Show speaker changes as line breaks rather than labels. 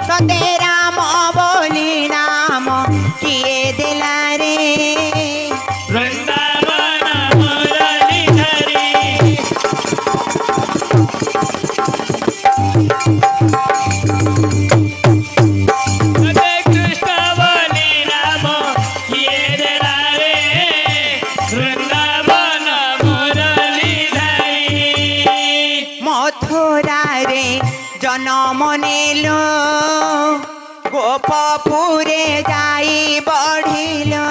तोते राम बोली नाम किए दिला रे
वृंदावन मुरलीधरी तोते कृष्ण बोली नाम किए दिला रे वृंदावन मुरलीधरी
मथुरा रे जन्म नेलो गोपपुरे जाई बढ़िलो